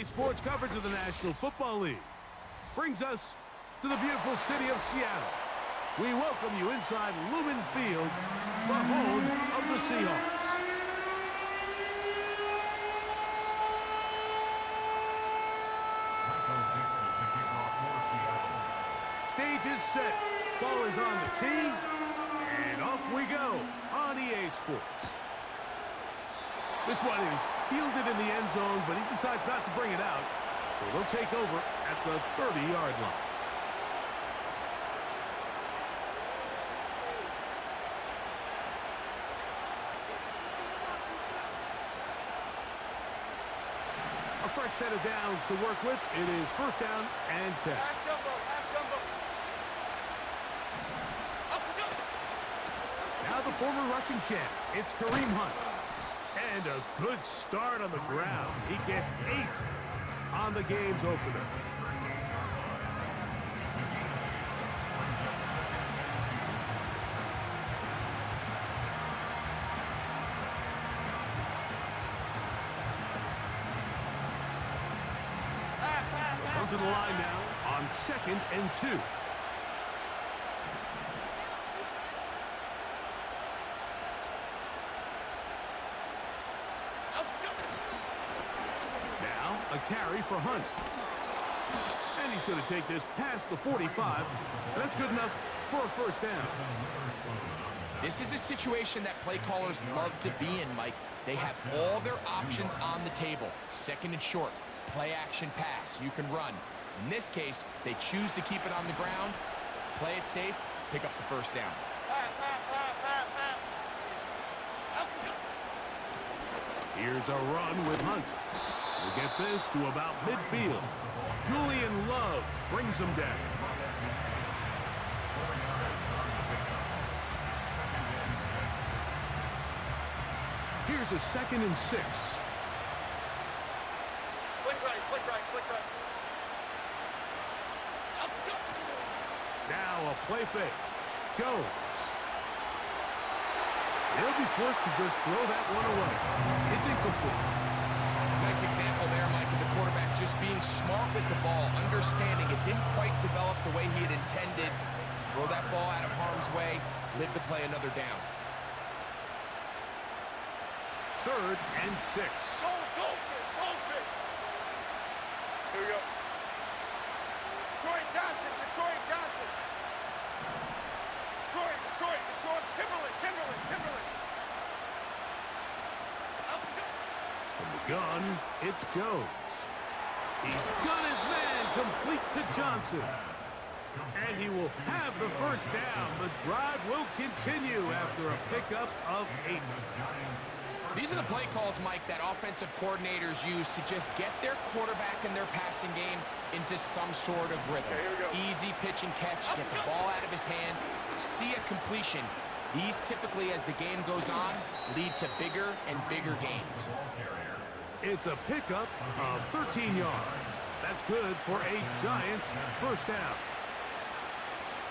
Today's sports coverage of the National Football League brings us to the beautiful city of Seattle. We welcome you inside Lumen Field, the home of the Seahawks. Stage is set, ball is on the tee, and off we go on EA Sports. This one is fielded in the end zone, but he decides not to bring it out, so they'll take over at the 30-yard line. A fresh set of downs to work with. It is first down and 10. Half jumbo, half jumbo. Now the former rushing champ, it's Kareem Hunt. And a good start on the ground. He gets 8 on the game's opener. Come to the line now on 2nd and 2. A carry for Hunt. And he's going to take this past the 45. That's good enough for a first down. This is a situation that play callers love to be in, Mike. They have all their options on the table. Second and short, play action pass, you can run. In this case, they choose to keep it on the ground, play it safe, pick up the first down. Here's a run with Hunt. We'll get this to about midfield. Julian Love brings him down. Here's a 2nd and 6. Quick right, quick right, quick right. Now a play fake. Jones. He'll be forced to just throw that one away. It's incomplete. Nice example there, Mike, of the quarterback just being smart with the ball, understanding it didn't quite develop the way he had intended. Throw that ball out of harm's way, live to play another down. 3rd and 6. Goldfish. Here we go. Detroit Johnson. Timberland. From the gun, it's Jones. He's done his man, complete to Johnson. And he will have the first down. The drive will continue after a pickup of 8. These are the play calls, Mike, that offensive coordinators use to just get their quarterback and their passing game into some sort of rhythm. Okay, here we go. Easy pitch and catch, get the ball out of his hand, see a completion. These typically, as the game goes on, lead to bigger and bigger gains. It's a pickup of 13 yards. That's good for a giant first down.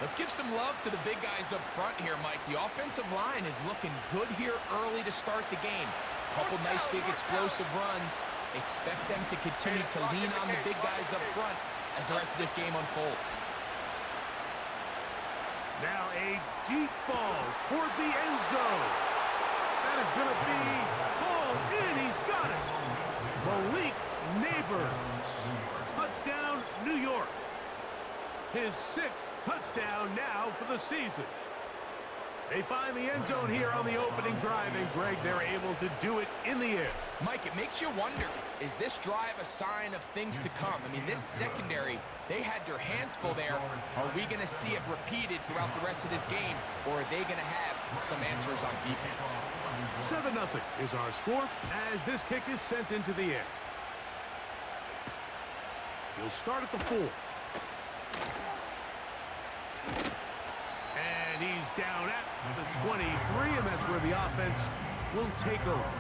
Let's give some love to the big guys up front here, Mike. The offensive line is looking good here early to start the game. Couple nice big explosive runs. Expect them to continue to lean on the big guys up front as the rest of this game unfolds. Now a deep ball toward the end zone. That is going to be hauled in. He's got it. Malik Neighbors. Touchdown, New York. His 6th touchdown now for the season. They find the end zone here on the opening drive, and Greg, they're able to do it in the air. Mike, it makes you wonder, is this drive a sign of things to come? I mean, this secondary, they had their hands full there. Are we going to see it repeated throughout the rest of this game, or are they going to have some answers on defense? 7-0 is our score as this kick is sent into the air. He'll start at the 4. And he's down at the 23, and that's where the offense will take over.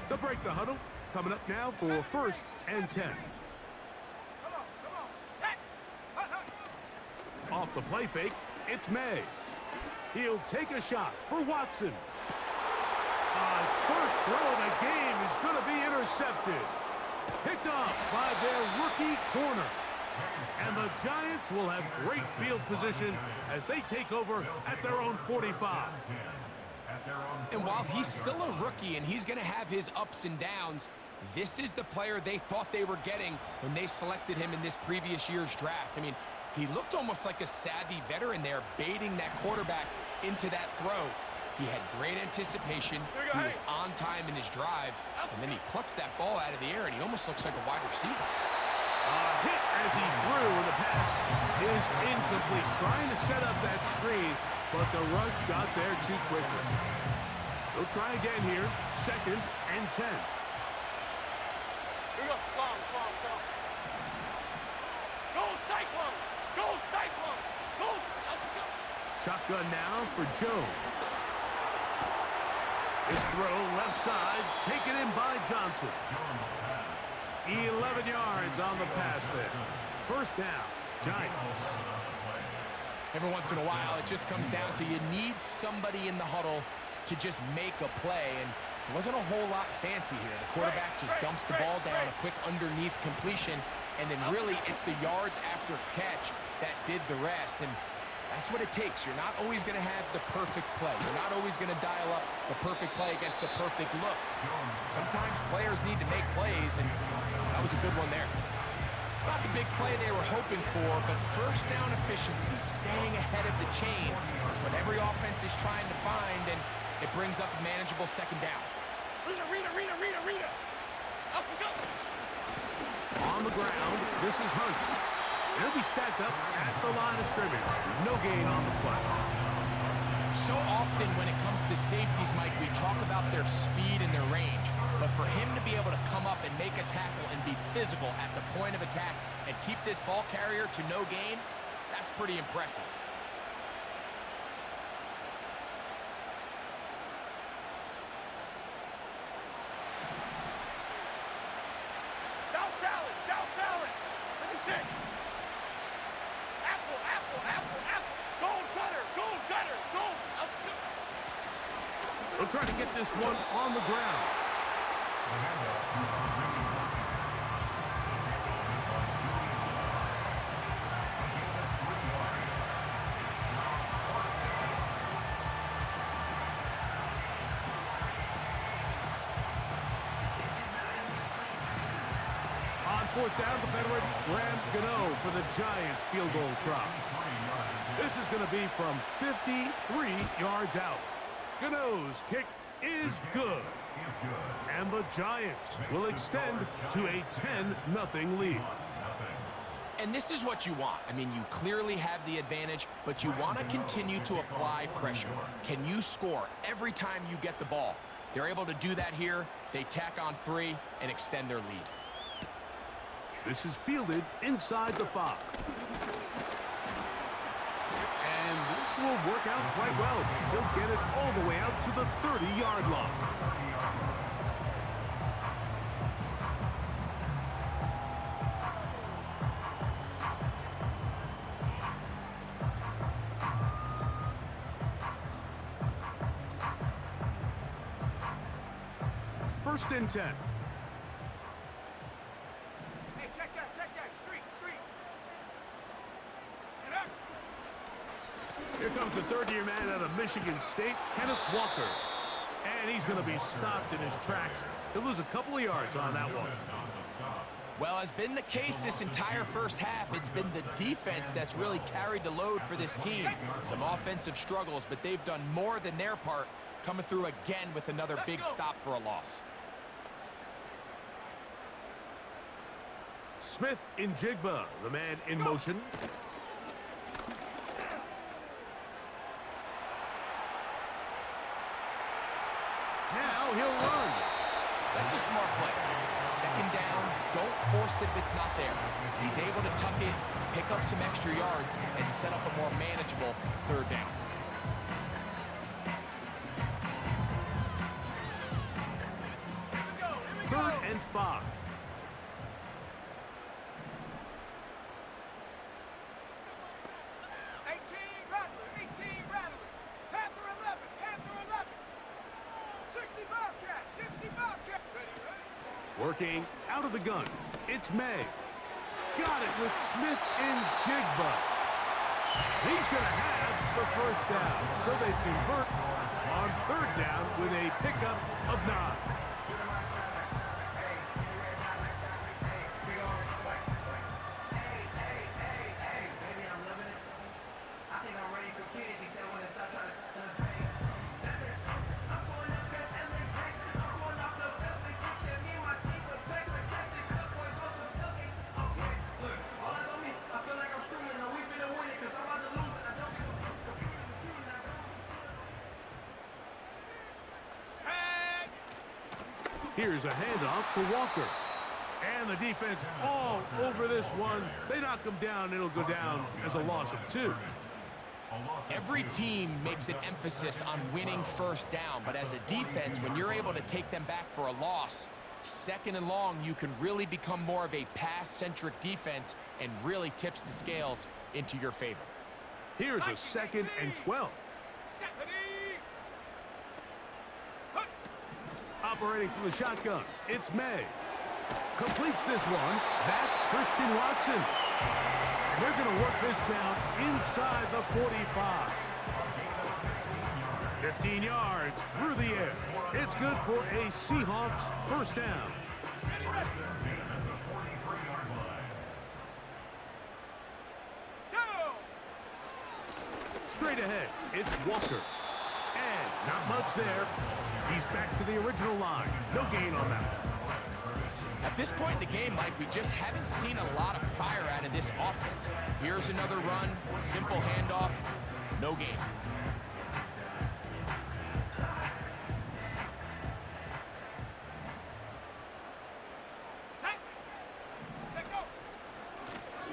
They'll break the huddle. Coming up now for 1st and 10. Off the play fake, it's May. He'll take a shot for Watson. His first throw of the game is going to be intercepted. Picked off by their rookie corner. And the Giants will have great field position as they take over at their own 45. And while he's still a rookie and he's going to have his ups and downs, this is the player they thought they were getting when they selected him in this previous year's draft. I mean, he looked almost like a savvy veteran there, baiting that quarterback into that throw. He had great anticipation. He was on time in his drive, and then he plucks that ball out of the air, and he almost looks like a wide receiver. Hit as he threw, and the pass is incomplete. Trying to set up that screen, but the rush got there too quickly. They'll try again here. 2nd and 10. Here we go. Long. Go Cyclones! Go Cyclones! Go! Let's go! Shotgun now for Jones. His throw left side, taken in by Johnson. 11 yards on the pass there. First down, Giants. Every once in a while, it just comes down to you need somebody in the huddle to just make a play, and it wasn't a whole lot fancy here. The quarterback just dumps the ball down, a quick underneath completion, and then really it's the yards after catch that did the rest, and that's what it takes. You're not always going to have the perfect play. You're not always going to dial up the perfect play against the perfect look. Sometimes players need to make plays, and that was a good one there. It's not the big play they were hoping for, but first down efficiency, staying ahead of the chains, is what every offense is trying to find, and it brings up a manageable 2nd down. Rita! Up we go! On the ground, this is Hunt. He'll be stacked up at the line of scrimmage. No gain on the play. So often when it comes to safeties, Mike, we talk about their speed and their range. But for him to be able to come up and make a tackle and be physical at the point of attack and keep this ball carrier to no gain, that's pretty impressive. South salad! 56! Apple! Gold cutter! They'll try to get this one on the ground. On 4th down, the veteran Graham Gano for the Giants field goal try. This is going to be from 53 yards out. Gano's kick is good. And the Giants will extend to a 10-0 lead. And this is what you want. I mean, you clearly have the advantage, but you want to continue to apply pressure. Can you score every time you get the ball? They're able to do that here. They tack on 3 and extend their lead. This is fielded inside the 5. And this will work out quite well. He'll get it all the way out to the 30-yard line. First and 10. Hey, check that! Street! Get up! Here comes the third-year man out of Michigan State, Kenneth Walker. And he's going to be stopped in his tracks. He'll lose a couple of yards on that one. Well, as been the case this entire first half, it's been the defense that's really carried the load for this team. Some offensive struggles, but they've done more than their part, coming through again with another big stop for a loss. Smith in Jigba, the man in motion. Now he'll run. That's a smart play. 2nd down, don't force it if it's not there. He's able to tuck it, pick up some extra yards, and set up a more manageable 3rd down. Third and 5. working out of the gun. It's May. Got it with Smith and Jigba. He's going to have the first down. So they convert on third down with a pickup of 9. Here's a handoff to Walker. And the defense all over this one. They knock him down. It'll go down as a loss of 2. Every team makes an emphasis on winning first down, but as a defense, when you're able to take them back for a loss, second and long, you can really become more of a pass-centric defense and really tips the scales into your favor. Here's a 2nd and 12. Operating from the shotgun, it's May. Completes this one. That's Christian Watson. And they're going to work this down inside the 45. 15 yards through the air. It's good for a Seahawks first down. Straight ahead, it's Walker. And not much there. He's back to the original line. No gain on that one. At this point in the game, Mike, we just haven't seen a lot of fire out of this offense. Here's another run, simple handoff, no gain.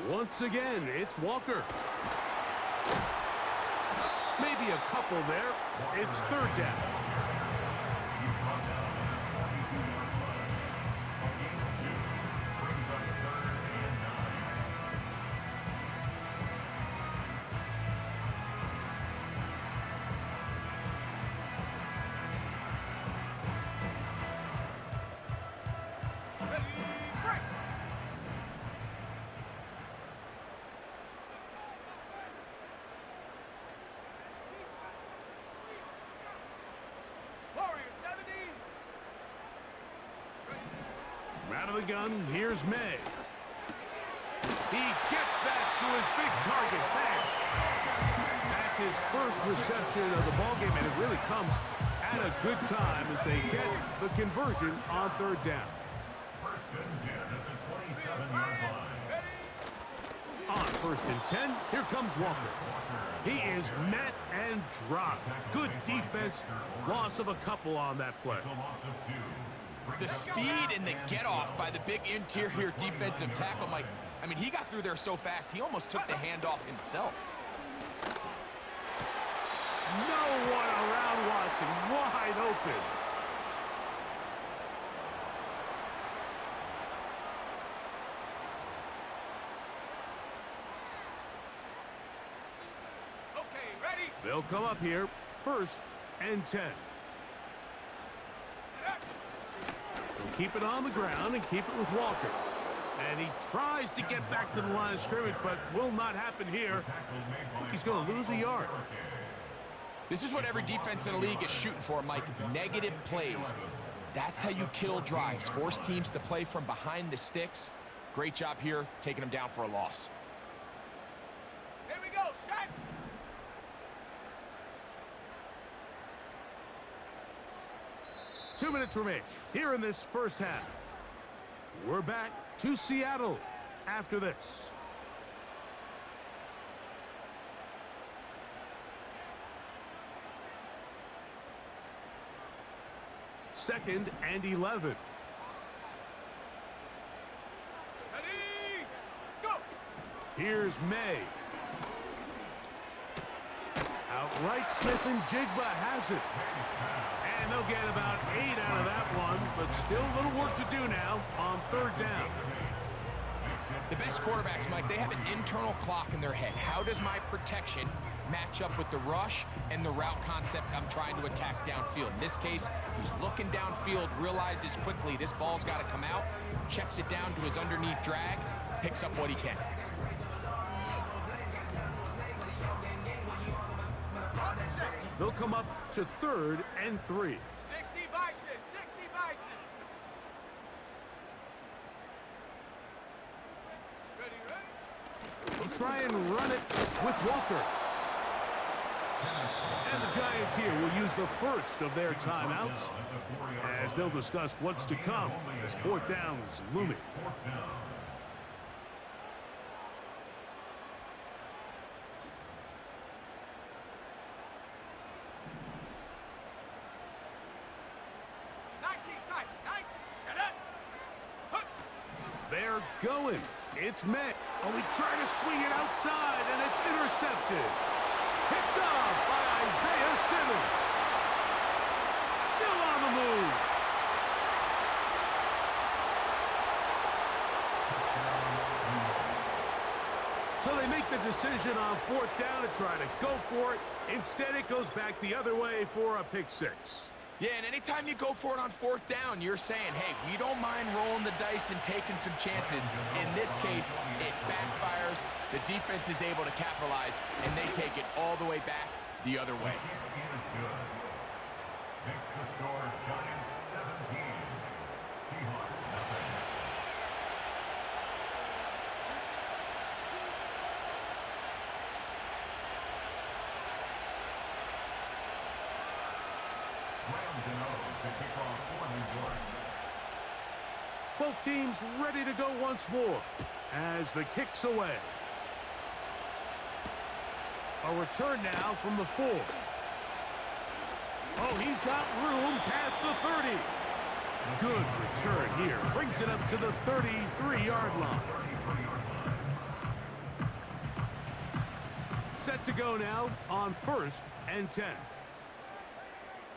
Once again, it's Walker. Maybe a couple there. It's third down. Out of the gun, here's May. He gets that to his big target. That's his first reception of the ballgame, and it really comes at a good time as they get the conversion on third down. On 1st and 10, here comes Walker. He is met and dropped. Good defense. Loss of a couple on that play. The speed and the get-off by the big interior defensive tackle, Mike. I mean, he got through there so fast, he almost took the handoff himself. No one around Watson, wide open. Okay, ready? They'll come up here, 1st and 10. They'll keep it on the ground and keep it with Walker. And he tries to get back to the line of scrimmage, but will not happen here. He's going to lose a yard. This is what every defense in the league is shooting for, Mike. Negative plays. That's how you kill drives. Force teams to play from behind the sticks. Great job here, taking them down for a loss. Here we go, set. 2 minutes remain here in this first half. We're back to Seattle after this. Second and 11. Ready, go. Here's May. Outright Smith and Jigba has it. And they'll get about 8 out of that one, but still a little work to do now on third down. The best quarterbacks, Mike, they have an internal clock in their head. How does my protection match up with the rush and the route concept I'm trying to attack downfield? In this case, He's looking downfield, realizes quickly this ball's got to come out, checks it down to his underneath drag, picks up what he can. They'll come up to 3rd and 3. 60 Bison, 60 Bison. Ready, ready? They'll try and run it with Walker. And the Giants here will use the first of their timeouts as they'll discuss what's to come as 4th down is looming. They're going. It's met. Oh, he tried to swing it outside, and it's intercepted. Picked off by Isaiah Simmons. Still on the move. So they make the decision on 4th down to try to go for it. Instead, it goes back the other way for a pick 6. Yeah, and anytime you go for it on 4th down, you're saying, hey, we don't mind rolling the dice and taking some chances. In this case, it backfires. The defense is able to capitalize, and they take it all the way back the other way. Makes the score Giants 17, Seahawks nothing. Both teams ready to go once more as the kick's away. A return now from the 4. Oh, he's got room past the 30. Good return here. Brings it up to the 33-yard line. Set to go now on 1st and 10.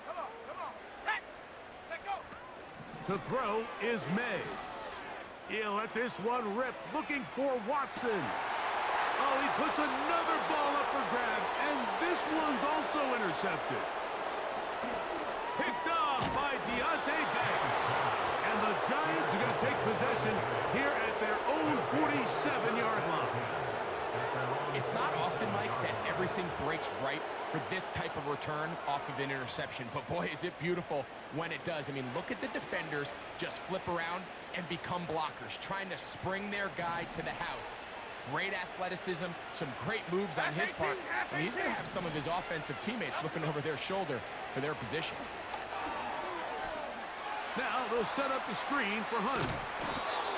Come on, set, go. To throw is May. He'll let this one rip, looking for Watson. Oh, he puts another ball up for grabs, and this one's also intercepted. Picked off by Deontay Banks. And the Giants are going to take possession here at their own 47-yard line. It's not often, Mike, that everything breaks right for this type of return off of an interception. But boy, is it beautiful when it does. I mean, look at the defenders just flip around and become blockers, trying to spring their guy to the house. Great athleticism, some great moves on his part. And he's going to have some of his offensive teammates looking over their shoulder for their position. Now they'll set up the screen for Hunt.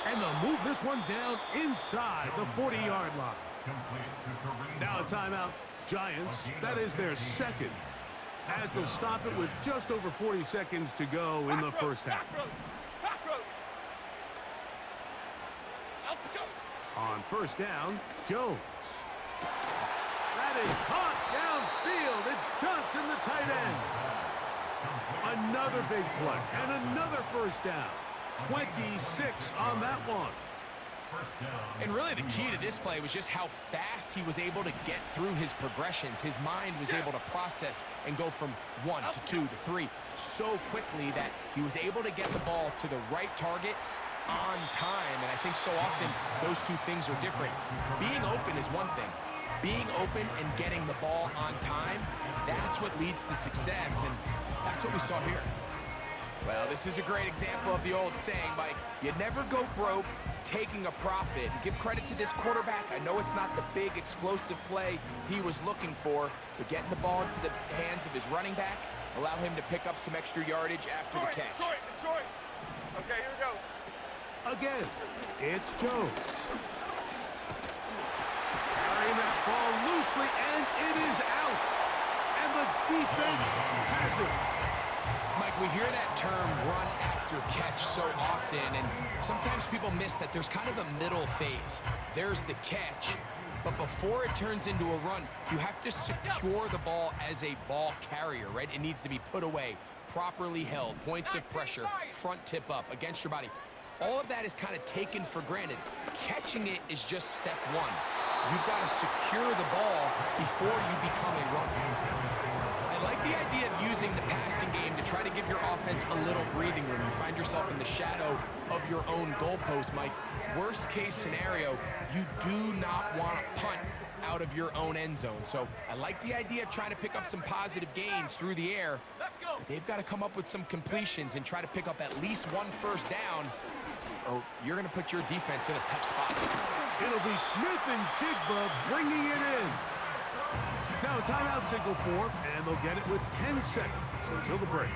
And they'll move this one down inside the 40-yard line. Now a timeout. Giants, that is their second, as they'll stop it with just over 40 seconds to go in the first half. On 1st down, Jones. That is caught downfield. It's Johnson, the tight end. Another big play and another 1st down. 26 on that one. And really the key to this play was just how fast he was able to get through his progressions. His mind was able to process and go from 1 to 2 to 3 so quickly that he was able to get the ball to the right target on time. And I think so often those two things are different. Being open is one thing. Being open and getting the ball on time, that's what leads to success. And that's what we saw here. Well, this is a great example of the old saying, Mike, you never go broke taking a profit. And give credit to this quarterback. I know it's not the big explosive play he was looking for, but getting the ball into the hands of his running back allow him to pick up some extra yardage after the catch. Detroit. Okay, here we go. Again, it's Jones. Carrying that ball loosely, and it is out. And the defense has it. Mike, we hear that term run after catch so often, and sometimes people miss that there's kind of a middle phase. There's the catch, but before it turns into a run, you have to secure the ball as a ball carrier, right? It needs to be put away, properly held, points of pressure, front tip up against your body. All of that is kind of taken for granted. Catching it is just step one. You've got to secure the ball before you become a runner. I like like the idea of using the passing game to try to give your offense a little breathing room. You find yourself in the shadow of your own goalpost, Mike. Worst case scenario, you do not want to punt out of your own end zone. So I like the idea of trying to pick up some positive gains through the air. Let's go. But they've got to come up with some completions and try to pick up at least one first down, or you're going to put your defense in a tough spot. It'll be Smith and Jigba bringing it in. Now a timeout signal for, and they'll get it with 10 seconds until the break.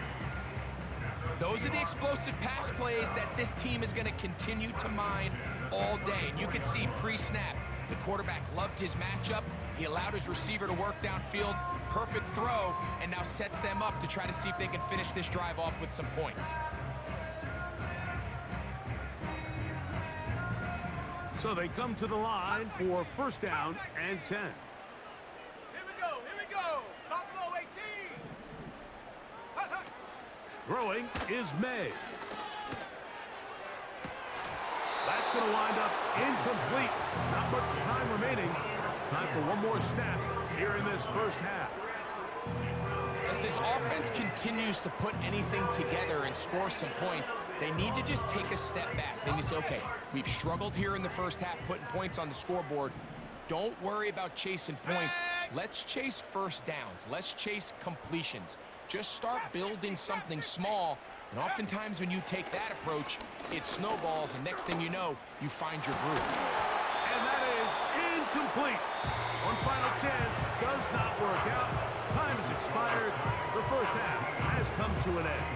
Those are the explosive pass plays that this team is going to continue to mine all day. And you can see pre-snap, the quarterback loved his matchup. He allowed his receiver to work downfield, perfect throw, and now sets them up to try to see if they can finish this drive off with some points. So they come to the line for first down and 10. Here we go. Here we go. Buffalo 18. Hut, hut. Throwing is May. That's going to wind up incomplete. Not much time remaining. Time for one more snap here in this first half. As this offense continues to put anything together and score some points, they need to just take a step back. They need to say, okay, we've struggled here in the first half putting points on the scoreboard. Don't worry about chasing points. Let's chase first downs. Let's chase completions. Just start building something small, and oftentimes when you take that approach, it snowballs, and next thing you know, you find your groove. And that is incomplete. One final chance does not work out. Time has expired. The first half has come to an end.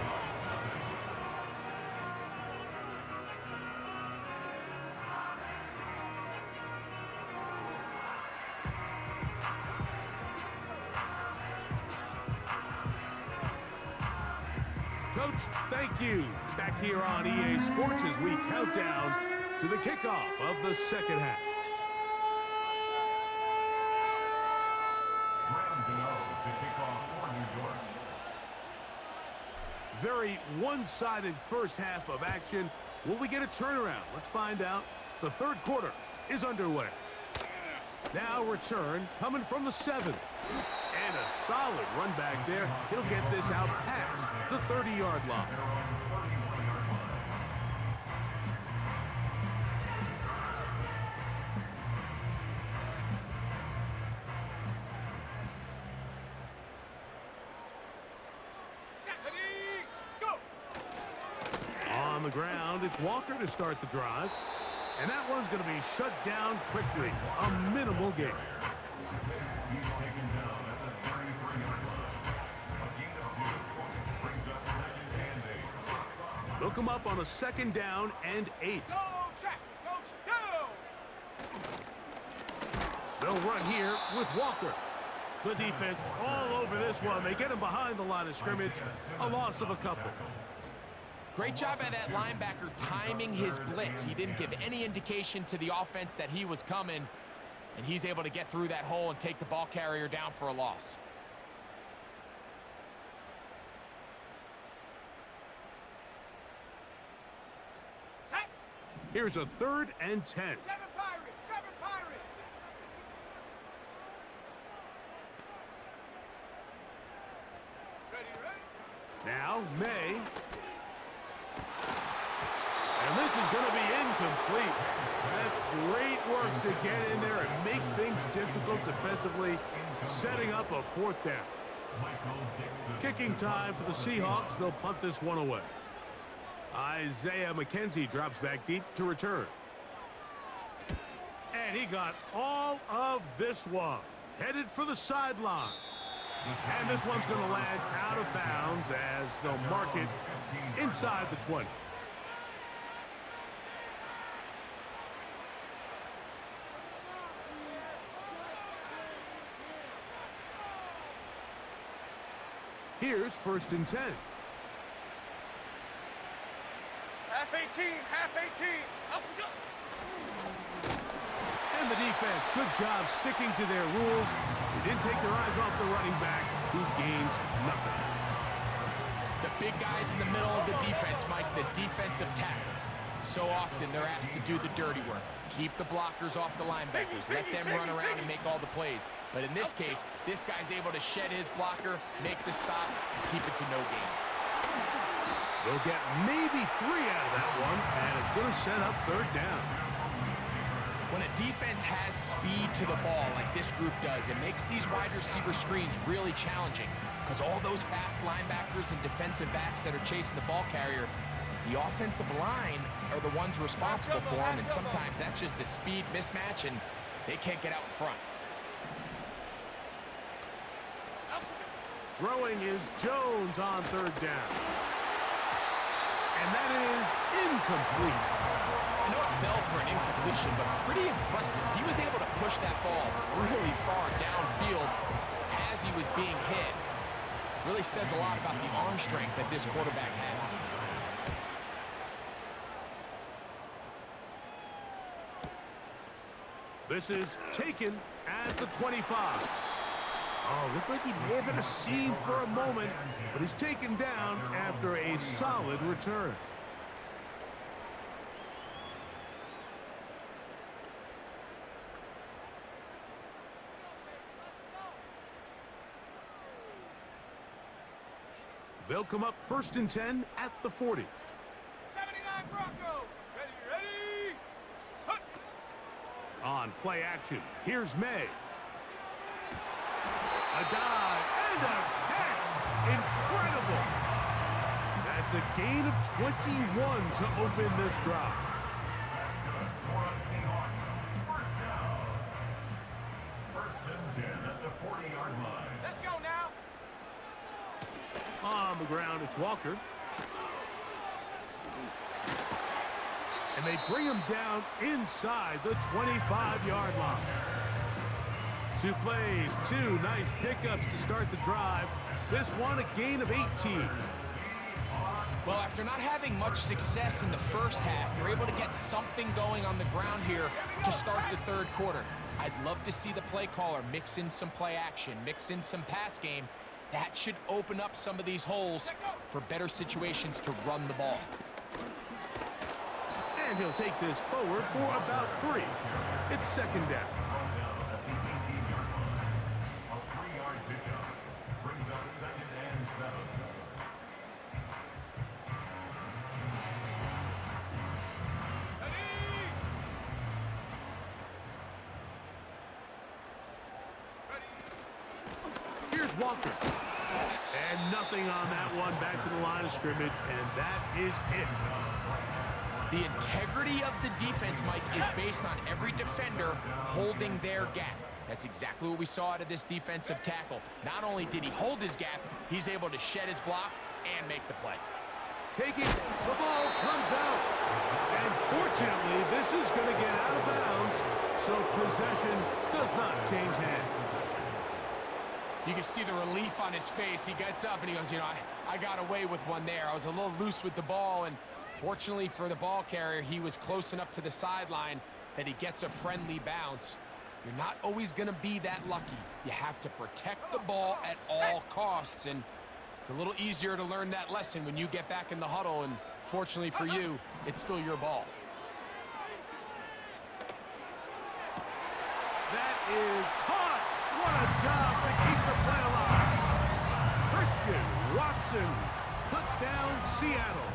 Coach, thank you. Back here on EA Sports as we count down to the kickoff of the second half. Very one-sided first half of action. Will we get a turnaround? Let's find out. The third quarter is underway. Now return coming from the 7. And a solid run back there. He'll get this out past the 30-yard line. On the ground, it's Walker to start the drive. And that one's going to be shut down quickly. A minimal gain. They'll come up on a second down and 8. Go, check. Coach, go. They'll run here with Walker. The defense all over this one. They get him behind the line of scrimmage. A loss of a couple. Great job by that linebacker timing his blitz. He didn't give any indication to the offense that he was coming, and he's able to get through that hole and take the ball carrier down for a loss. Set. Here's a 3rd and 10. 7 Pirates. 7 Pirates. Ready, ready. Now, May. And this is going to be incomplete. That's great work to get in there and make things difficult defensively, setting up a 4th down. Kicking time for the Seahawks. They'll punt this one away. Isaiah McKenzie drops back deep to return. And he got all of this one. Headed for the sideline. And this one's going to land out of bounds as they'll mark it inside the 20. Here's 1st and 10. Half 18. Half 18. Up we go. And the defense, good job sticking to their rules. They didn't take their eyes off the running back, who gains nothing. The big guys in the middle of the defense, Mike, the defensive tackles. So often they're asked to do the dirty work. Keep the blockers off the linebackers. Let them run around and make all the plays. But in this case, this guy's able to shed his blocker, make the stop, and keep it to no gain. They'll get maybe 3 out of that one, and it's going to set up third down. When a defense has speed to the ball like this group does, it makes these wide receiver screens really challenging because all those fast linebackers and defensive backs that are chasing the ball carrier, the offensive line are the ones responsible for them, and sometimes that's just a speed mismatch, and they can't get out in front. Throwing is Jones on third down. And that is incomplete. I know it fell for an incompletion, but pretty impressive. He was able to push that ball really far downfield as he was being hit. Really says a lot about the arm strength that this quarterback has. This is taken at the 25. Oh, looked like he may have had a seam for a moment, but he's taken down after a solid return. They'll come up 1st and 10 at the 40. 79 Bronco. Ready. Hut. On play action, here's May. A dive and a catch. Incredible. That's a gain of 21 to open this drive. That's good for the Seahawks. First down. 1st and 10 at the 40-yard line. Let's go now. On the ground, it's Walker. And they bring him down inside the 25-yard line. 2 plays, 2 nice pickups to start the drive. This one, a gain of 18. Well, after not having much success in the first half, they're able to get something going on the ground here to start the third quarter. I'd love to see the play caller mix in some play action, mix in some pass game. That should open up some of these holes for better situations to run the ball. And he'll take this forward for about 3. It's 2nd down. A 3-yard pickup brings up 2nd and 7. Here's Walker. And nothing on that one. Back to the line of scrimmage, and that is it. The integrity of the defense, Mike, is based on every defender holding their gap. That's exactly what we saw out of this defensive tackle. Not only did he hold his gap, he's able to shed his block and make the play. Taking the ball comes out. And fortunately, this is going to get out of bounds, so possession does not change hands. You can see the relief on his face. He gets up and he goes, you know, I got away with one there. I was a little loose with the ball, and fortunately for the ball carrier, he was close enough to the sideline that he gets a friendly bounce. You're not always going to be that lucky. You have to protect the ball at all costs, and it's a little easier to learn that lesson when you get back in the huddle, and fortunately for you, it's still your ball. That is caught. What a job to keep the play alive. Christian Watson. Touchdown, Seattle.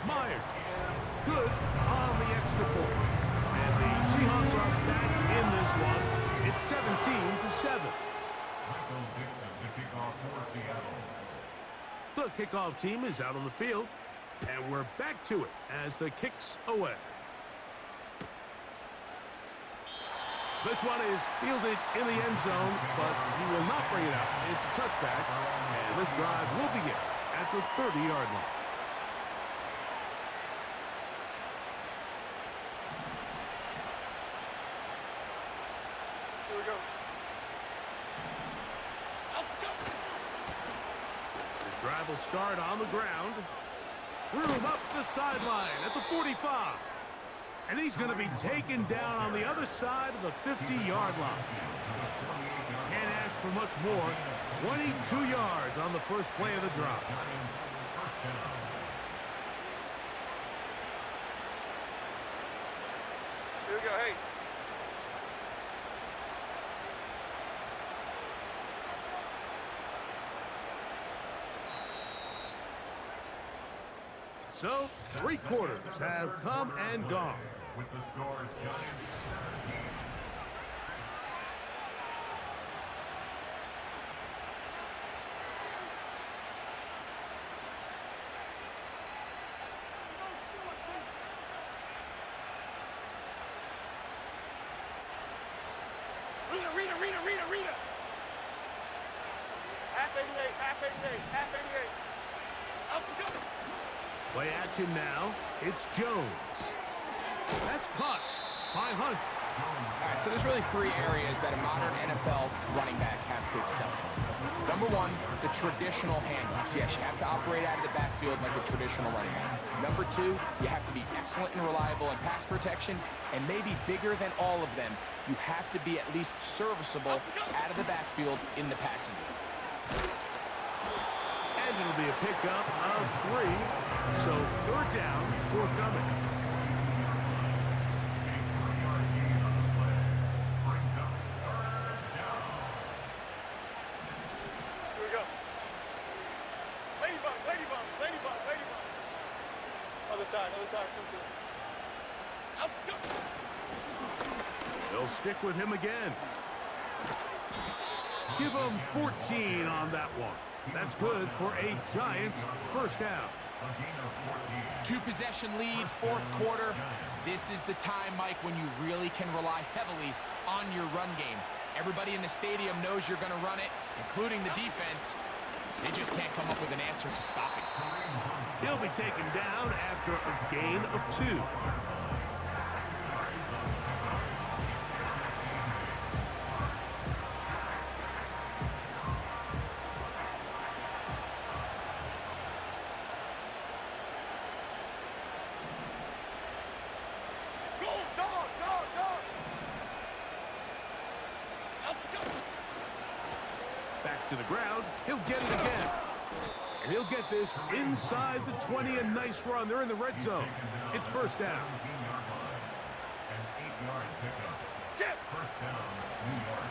Myers. Good on the extra point. And the Seahawks are back in this one. It's 17-7. Michael Dixon to kick off for Seattle. The kickoff team is out on the field. And we're back to it as the kick's away. This one is fielded in the end zone, but he will not bring it out. It's a touchback, and this drive will begin at the 30-yard line. Here we go. This drive will start on the ground. Room up the sideline at the 45. And he's going to be taken down on the other side of the 50-yard line. Can't ask for much more. 22 yards on the first play of the drive. First down. Here we go, hey. So, 3 quarters have come and gone. With the score, Giants 17. Rita. Half 88. Up we go. Play action now. It's Jones. That's caught by Hunt. All right, so there's really 3 areas that a modern NFL running back has to excel in. Number 1, the traditional handoffs. Yes, you have to operate out of the backfield like a traditional running back. Number 2, you have to be excellent and reliable in pass protection, and maybe bigger than all of them, you have to be at least serviceable out of the backfield in the passing game. And it'll be a pickup of 3. So 3rd down, forthcoming. Here we go. Ladybug. Other side, come through. Up we go. They'll stick with him again. Give him 14 on that one. That's good for a Giants first down. 2-possession lead, 4th quarter. This is the time, Mike, when you really can rely heavily on your run game. Everybody in the stadium knows you're going to run it, including the defense. They just can't come up with an answer to stop it. He'll be taken down after a gain of 2. Back to the ground. He'll get it again. And he'll get this inside the 20. A nice run. They're in the red zone. It's first down. 17-yard line. An 8-yard pickup. Chip. First down, New York.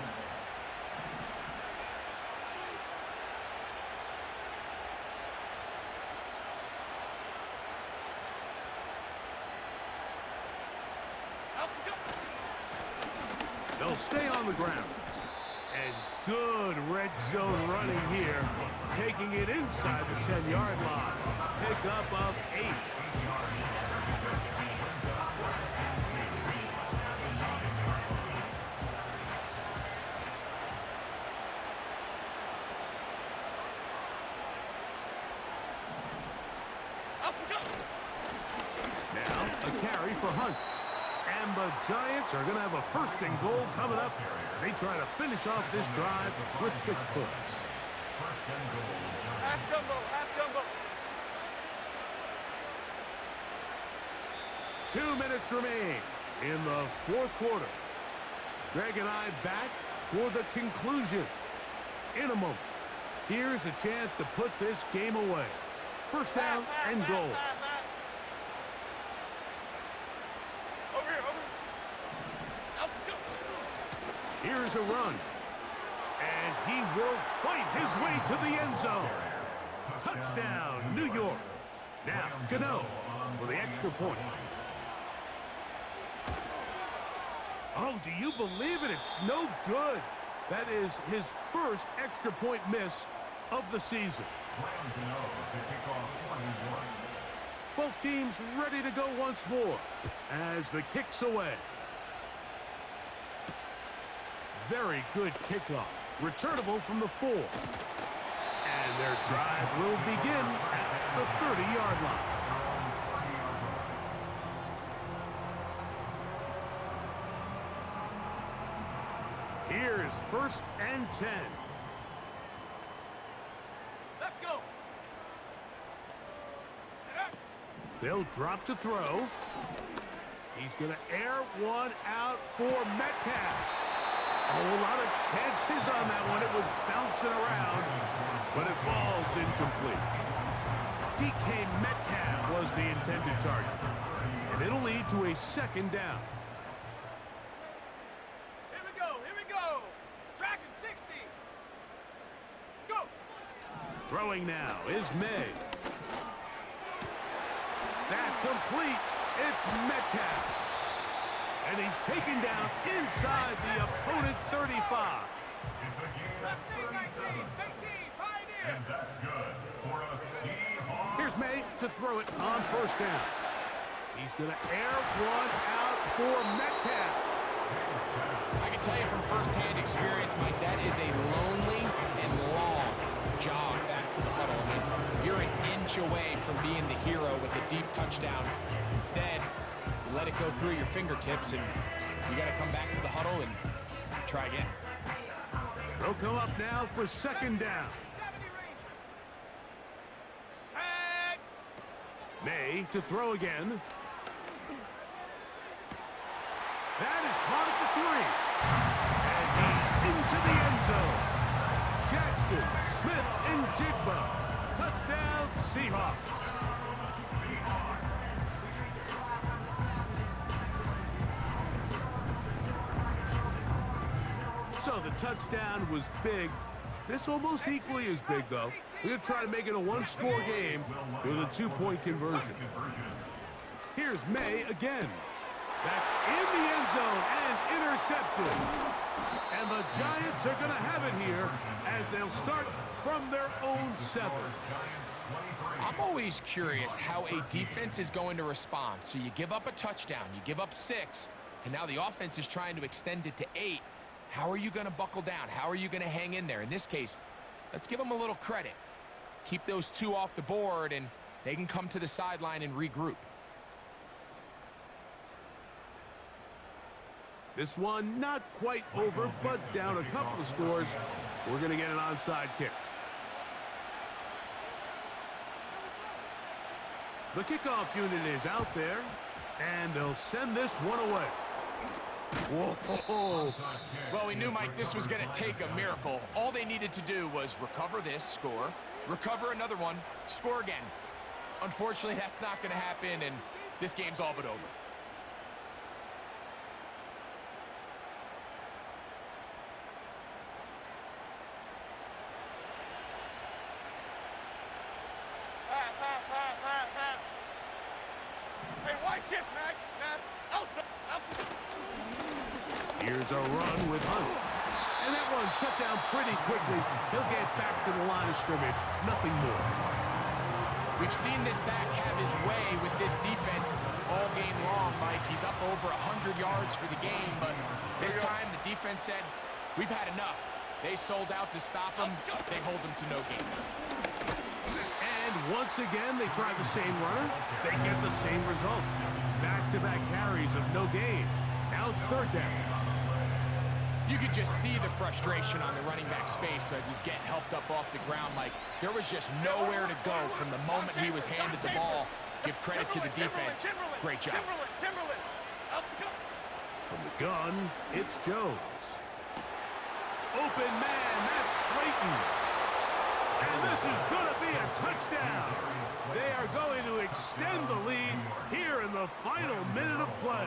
Up we go. They'll stay on the ground. And good red zone running here. Taking it inside the 10-yard line. Pickup of 8. Up we go. Now a carry for Hunt. And the Giants are going to have a 1st and goal coming up. They try to finish off this drive with 6 points. First and goal. Half jumbo. 2 minutes remain in the 4th quarter. Greg and I back for the conclusion in a moment. Here's a chance to put this game away. First down and goal. Over here. Up we go. Here's a run. And he will fight his way to the end zone. Touchdown, New York. Now, Gano for the extra point. Oh, do you believe it? It's no good. That is his first extra point miss of the season. Both teams ready to go once more as the kick's away. Very good kickoff. Returnable from the 4. And their drive will begin at the 30-yard line. Here's 1st and 10. Let's go. They'll drop to throw. He's going to air one out for Metcalf. Oh, a lot of chances on that one. It was bouncing around, but it falls incomplete. DK Metcalf was the intended target, and it'll lead to a second down. Here we go, here we go. Tracking 60. Go. Throwing now is May. That's complete. It's Metcalf. And he's taken down inside the opponent's 35. It's a gain of Left knee, 37. 19, Pioneer. And that's good for a Seahawks. Here's May to throw it on first down. He's going to air one out for Metcalf. I can tell you from firsthand experience, Mike, that is a lonely and long jog back to the huddle. I mean, you're an inch away from being the hero with a deep touchdown. Instead, you let it go through your fingertips, and you got to come back to the huddle and try again. They'll come up now for second down. 70 Ranger. Set. May to throw again. That is caught at the 3. And he's into the end zone. Jackson, Smith, and Jigba. Touchdown, Seahawks. So the touchdown was big. This almost equally as big, though. We're going to try to make it a one-score game with a two-point conversion. Here's May again. That's in the end zone and intercepted. And the Giants are going to have it here as they'll start from their own 7. I'm always curious how a defense is going to respond. So you give up a touchdown, you give up 6, and now the offense is trying to extend it to 8. How are you going to buckle down? How are you going to hang in there? In this case, let's give them a little credit. Keep those 2 off the board, and they can come to the sideline and regroup. This one not quite over, but down a couple of scores. We're going to get an onside kick. The kickoff unit is out there, and they'll send this one away. Whoa. Well, we knew, Mike, this was going to take a miracle. All they needed to do was recover this, score, recover another one, score again. Unfortunately, that's not going to happen, and this game's all but over. Hey, why shift, Mac? Outside. Here's a run with Hunt. And that one shut down pretty quickly. He'll get back to the line of scrimmage. Nothing more. We've seen this back have his way with this defense all game long, Mike. He's up over 100 yards for the game, but this time the defense said, we've had enough. They sold out to stop him. They hold him to no gain. And once again, they try the same runner. They get the same result. Back-to-back carries of no gain. Now it's third down. You could just see the frustration on the running back's face as he's getting helped up off the ground, Mike. There was just nowhere to go from the moment he was handed the ball. Give credit to the defense. Great job. Timberland. From the gun, it's Jones. Open man, that's Slayton. And this is going to be a touchdown. They are going to extend the lead here in the final minute of play.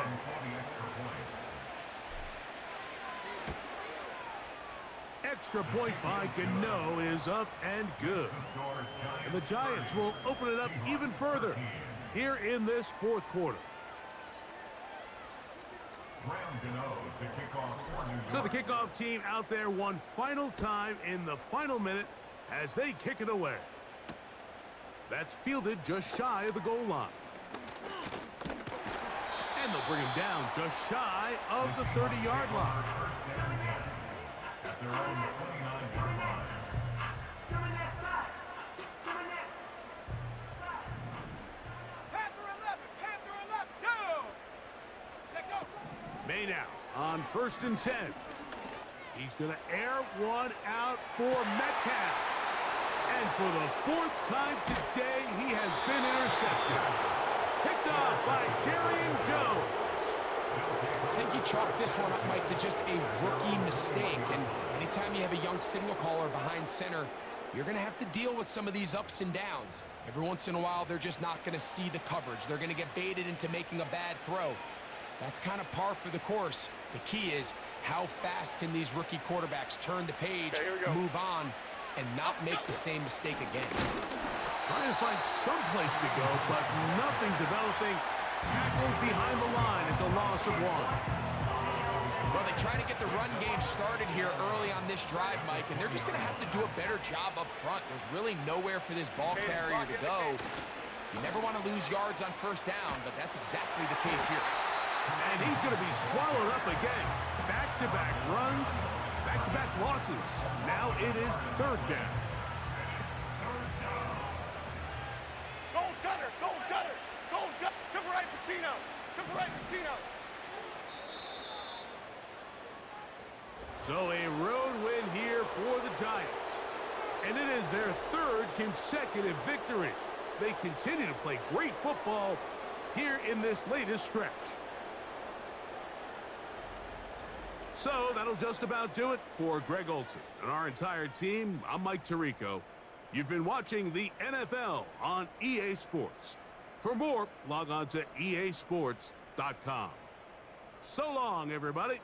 Extra point by Gano is up and good. And the Giants will open it up even further here in this fourth quarter. So the kickoff team out there one final time in the final minute as they kick it away. That's fielded just shy of the goal line. And they'll bring him down just shy of the 30-yard line. At their own 29-yard line. Panther 11, go! Take go! May now on 1st and 10. He's going to air one out for Metcalf. And for the 4th time today, he has been intercepted. Picked off by Jerry Jones. I think you chalk this one up, Mike, to just a rookie mistake. And anytime you have a young signal caller behind center, you're going to have to deal with some of these ups and downs. Every once in a while, they're just not going to see the coverage. They're going to get baited into making a bad throw. That's kind of par for the course. The key is how fast can these rookie quarterbacks turn the page, move on, and not make the same mistake again. Trying to find some place to go, but nothing developing. Tackled behind the line. It's a loss of 1. Well, they try to get the run game started here early on this drive, Mike, and they're just going to have to do a better job up front. There's really nowhere for this ball carrier to go. You never want to lose yards on first down, but that's exactly the case here. And he's going to be swallowed up again. Back-to-back runs, back-to-back losses. Now it is 3rd down. Gold gutter, gold gutter, gold gutter. To the right, Patino. To the right, Patino. So a road win here for the Giants. And it is their 3rd consecutive victory. They continue to play great football here in this latest stretch. So that'll just about do it for Greg Olson and our entire team. I'm Mike Tirico. You've been watching the NFL on EA Sports. For more, log on to easports.com. So long, everybody.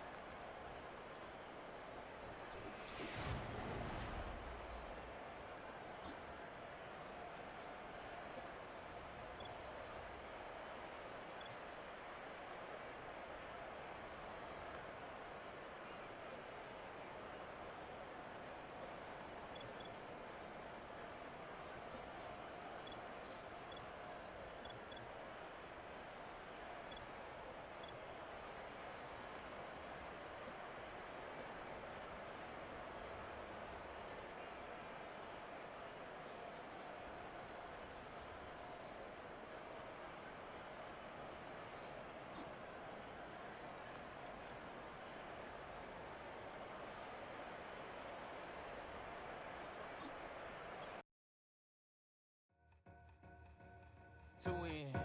To win.